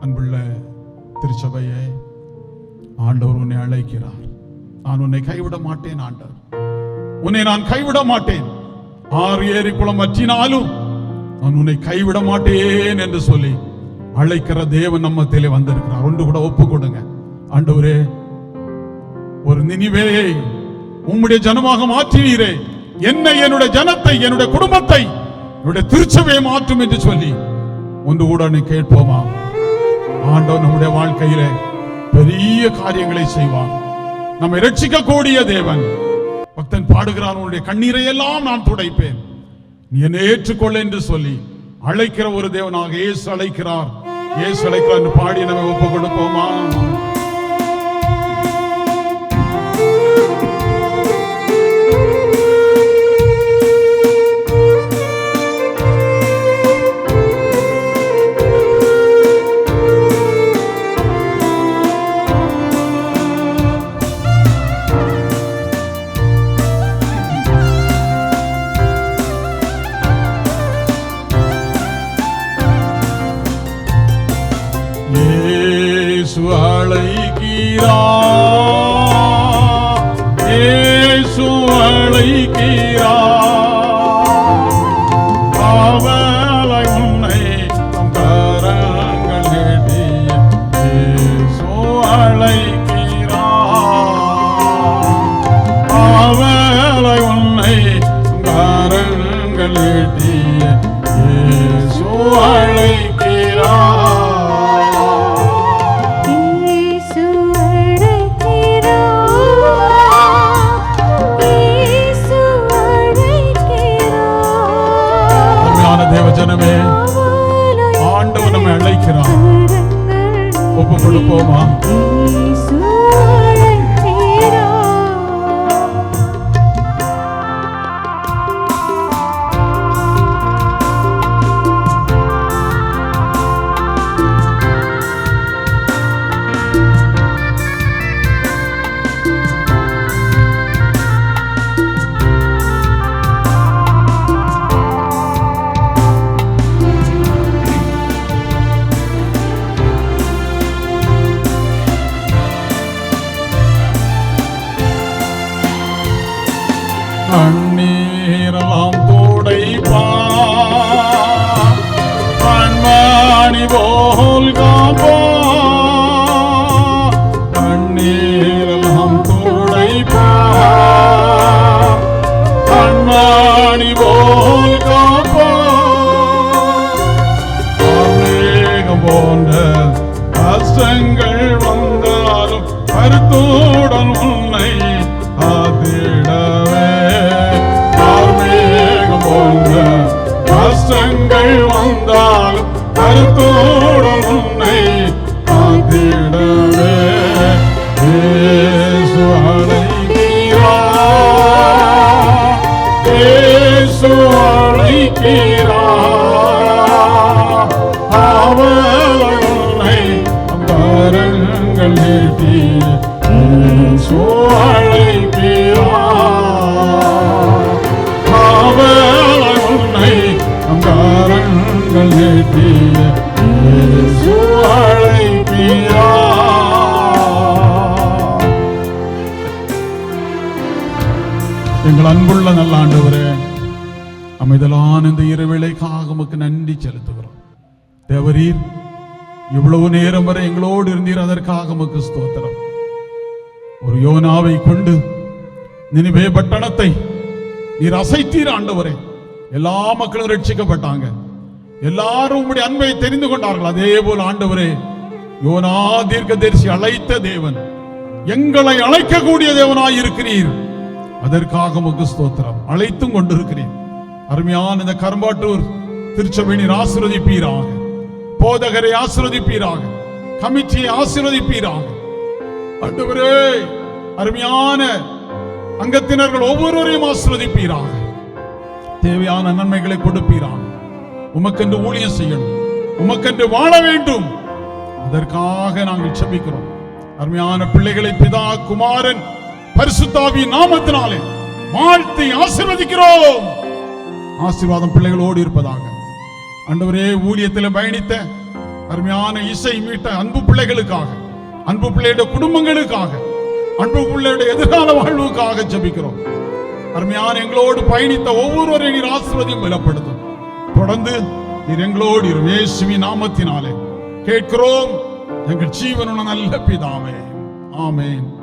அன்புள்ள திருச்சபையே, ஆண்டவர் உன்னை அழைக்கிறார். நான் உன்னை கைவிட மாட்டேன் ஆண்டவர், உன்னை நான் கைவிட மாட்டேன். 6 ஏரி குளம் வற்றினாலும் நான் உன்னை கைவிட மாட்டேன் என்று சொல்லி அழைக்கிற தேவன் நம்மத்திலே வந்திருக்கிறார். ஒன்று கூட ஒப்பு கொடுங்க. ஆண்டவரே, ஒரு நினிவேயை உம்முடைய ஜனமாக மாற்றினீரே, என்னை, என்னுடைய ஜனத்தை, என்னுடைய குடும்பத்தை, என்னுடைய திருச்சபையை மாற்றும் என்று சொல்லி ஒன்று கூட நீ கேட்போமா? ஆண்டவர் நம்முடைய வாழ்க்கையிலே பெரிய காரியங்களை செய்வார். நம்மை ரட்சிக்கக்கூடிய தேவன். பக்தன் பாடுகிறான், உன்னுடைய கண்ணீரை எல்லாம் நான் துடைப்பேன், நீ என்னை ஏற்றுக்கொள்ள என்று சொல்லி அழைக்கிற ஒரு தேவனாக இயேசு அழைக்கிறார். இயேசு அழைக்கிறார் என்று பாடி நம்ம ஒப்பு கொடுப்போமா? இயேசு அழைக்கிறார், காவலை உன்னை நம் கரங்கள் நீட்டி. இயேசு அழைக்கிறார், காவலை உன்னை நம் கரங்கள் நீட்டி. இயேசு அழைக்கிறார். தேவஜனமே, ஆண்டவர் நம்மை அழைக்கிறார். ஒப்பு கொடுப்போமா? கண்ணீரெல்லாம் துடைப்பார், கண்மணி போல் காப்பார். கண்ணீரெல்லாம் துடைப்பார், கண்மணி போல் காப்பார். மேகம் போன்ற கஷ்டங்கள் வந்தாலும் கருத்துடன் உன்னை காத்திடவே. கஷ்டங்கள் வந்தாலும் கருத்தோடு உன்னை காத்திடவே. இயேசு அழைக்கிறார், இயேசு அழைக்கிறார், காவலை உன்னை நம் கரங்கள் நீட்டி. இயேசு அழைக்கிறார், காவலை உன்னை நம் கரங்கள் நீட்டி. இயேசு அழைக்கிறார். எங்கள் அன்புள்ள நல்ல ஆண்டவரே, அமைதலான இந்த இரவேளைக்காக உமக்கு நன்றி செலுத்துகிறோம். தேவரீர், இவ்வளவு நேரம் வரை எங்களோடு இருந்தீர், அதற்காக உமக்கு ஸ்தோத்திரம். ஒரு யோனாவை கொண்டு நினிவே பட்டணத்தை நீர் அசைத்தீர் ஆண்டவரே. எல்லா மக்களும் ரட்சிக்கப்பட்டாங்க, எல்லாரும் உம்முடைய அன்பை தெரிந்து கொண்டார்கள். அதே போல ஆண்டவரே, யோனா தீர்க்கதரிசி அழைத்த தேவன், எங்களை அழைக்கக்கூடிய தேவனாய் இருக்கிறீர். அதற்காக உமக்கு ஸ்தோத்திரம். அழைத்தும் கொண்டிருக்கிறீர். அருமையான இந்த கரும்பாட்டூர் திருச்சபை நீர் ஆசீர்வதிப்பீராக, போதகரை ஆசீர்வதிப்பீராக, கமிட்டியை ஆசீர்வதிப்பீராக. ஆண்டவரே, அருமையான அங்கத்தினர்கள் ஒவ்வொருவரையும் ஆசீர்வதிப்பீராக. தேவையான நன்மைகளை கொடுப்பீராக. உமக்கென்று ஊழியம் செய்யணும், உமக்கென்று வாழ வேண்டும். அதற்காக நாங்கள் செபிக்கிறோம். அருமையான பிள்ளைகளை பிதா, குமாரன், பரிசுத்தாவியின் நாமத்தினாலே வாழ்த்தி ஆசீர்வதிக்கிறோம். ஆசீர்வாதம் பிள்ளைகளோடு இருப்பதாக. ஆண்டவரே, ஊழியத்தில் பயணித்த அருமையான இசை மீட்ட அன்பு பிள்ளைகளுக்காக, அன்பு பிள்ளையுடைய குடும்பங்களுக்காக, அன்பு பிள்ளையுடைய எதிர்கால வாழ்வுக்காக ஜெபிக்கிறோம். அருமையான எங்களோடு பயணித்த ஒவ்வொருவரையும் நீர் ஆசீர்வதியும் பலப்படுத்தும். தொடர்ந்து நீர் எங்களோடு இரும். இயேசுவின் நாமத்தினாலே கேட்கிறோம் எங்கள் ஜீவனுள்ள நல்ல பிதாவே, ஆமென்.